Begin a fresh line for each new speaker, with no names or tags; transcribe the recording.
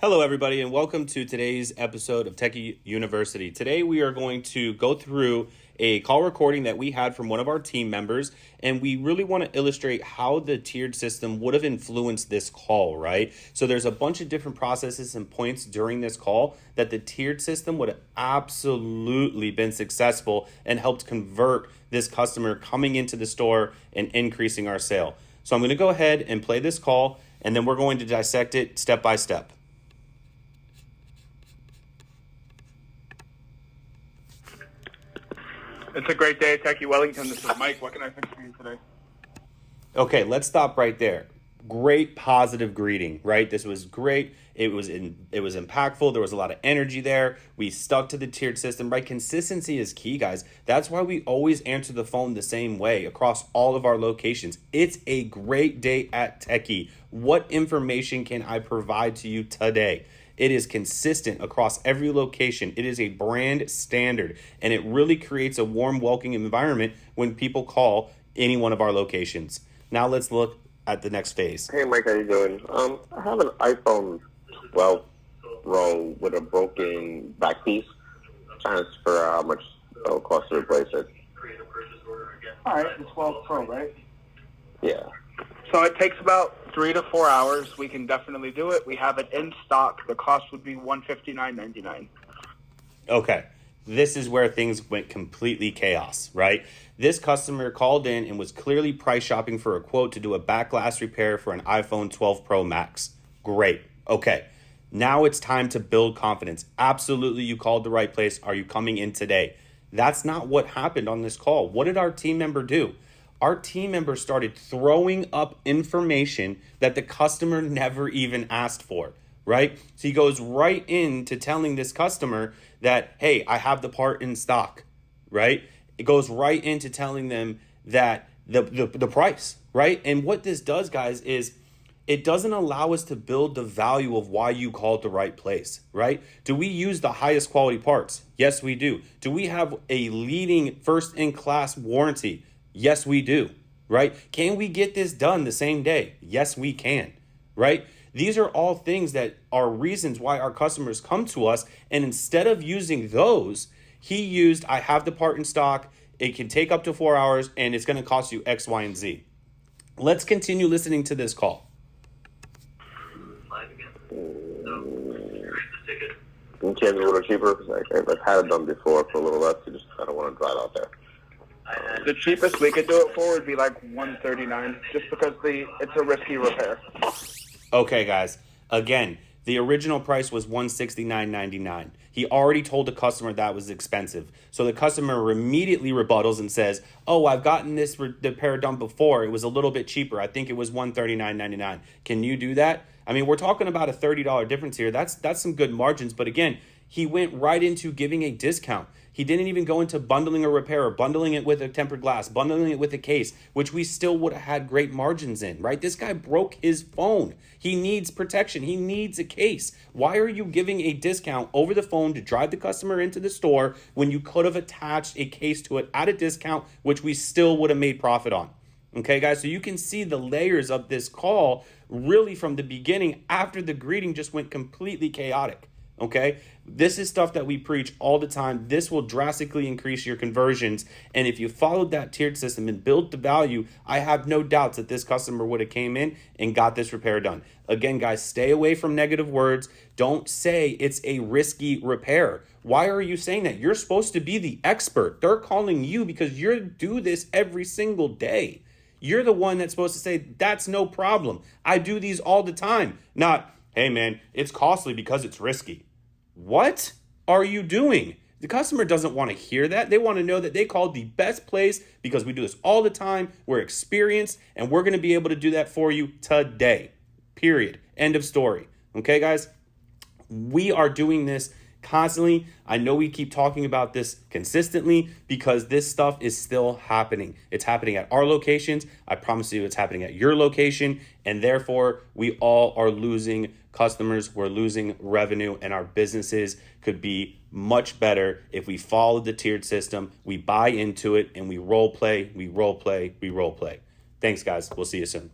Hello, everybody, and welcome to today's episode of Techie University. Today, we are going to go through a call recording that we had from one of our team members, and we really want to illustrate how the tiered system would have influenced this call, right? So there's a bunch of different processes and points during this call that the tiered system would have absolutely been successful and helped convert this customer coming into the store and increasing our sale. So I'm going to go ahead and play this call, and then we're going to dissect it step by step.
It's a great day at Techie Wellington. This is Mike. What can I fix for you today?
Okay, let's stop right there. Great positive greeting, right? This was great. It was impactful. There was a lot of energy there. We stuck to the tiered system, right? Consistency is key, guys. That's why we always answer the phone the same way across all of our locations. It's a great day at Techie. What information can I provide to you today? It is consistent across every location. It is a brand standard, and it really creates a warm, welcoming environment when people call any one of our locations. Now let's look at the next phase.
Hey, Mike, how you doing? I have an iPhone 12 Pro with a broken back piece. Trying to figure out how much it'll cost to replace it.
All right, the 12 Pro, right?
Yeah.
So it takes about 3 to 4 hours. We can definitely do it. We have it in stock. The cost would be $159.99.
Okay, this is where things went completely chaos, right? This customer called in and was clearly price shopping for a quote to do a back glass repair for an iPhone 12 Pro Max. Great. Okay, now it's time to build confidence. Absolutely, you called the right place. Are you coming in today? That's not what happened on this call. What did our team member do? Our team member started throwing up information that the customer never even asked for, right? So he goes right into telling this customer that, hey, I have the part in stock, right? It goes right into telling them that the price, right? And what this does, guys, is it doesn't allow us to build the value of why you called the right place, right? Do we use the highest quality parts? Yes, we do. Do we have a leading first-in-class warranty? Yes, we do, right? Can we get this done the same day? Yes, we can, right? These are all things that are reasons why our customers come to us. And instead of using those, he used, I have the part in stock. It can take up to 4 hours and it's going to cost you X, Y, and Z. Let's continue listening to this call.
Can you change it a little cheaper? Because I've had it done before for a little less. I don't want to drive out there.
The cheapest we could do it for would be like $139, just because it's a risky repair.
Okay, guys. Again, the original price was $169.99. He already told the customer that was expensive. So the customer immediately rebuttals and says, oh, I've gotten this repair done before. It was a little bit cheaper. I think it was $139.99. Can you do that? I mean, we're talking about a $30 difference here. That's some good margins. But again, he went right into giving a discount. He didn't even go into bundling a repair or bundling it with a tempered glass, bundling it with a case, which we still would have had great margins in, right? This guy broke his phone. He needs protection. He needs a case. Why are you giving a discount over the phone to drive the customer into the store when you could have attached a case to it at a discount, which we still would have made profit on? Okay, guys, so you can see the layers of this call really from the beginning after the greeting just went completely chaotic. Okay, this is stuff that we preach all the time. This will drastically increase your conversions. And if you followed that tiered system and built the value, I have no doubts that this customer would have came in and got this repair done. Again, guys, stay away from negative words. Don't say it's a risky repair. Why are you saying that? You're supposed to be the expert. They're calling you because you do this every single day. You're the one that's supposed to say, that's no problem. I do these all the time. Not, hey, man, it's costly because it's risky. What are you doing? The customer doesn't want to hear that. They want to know that they called the best place because we do this all the time. We're experienced and we're going to be able to do that for you today. Period. End of story. Okay, guys? We are doing this constantly. I know we keep talking about this consistently because this stuff is still happening. It's happening at our locations. I promise you it's happening at your location. And therefore, we all are losing customers. We're losing revenue, and our businesses could be much better if we followed the tiered system. We buy into it and we role play, we role play, we role play. Thanks, guys. We'll see you soon.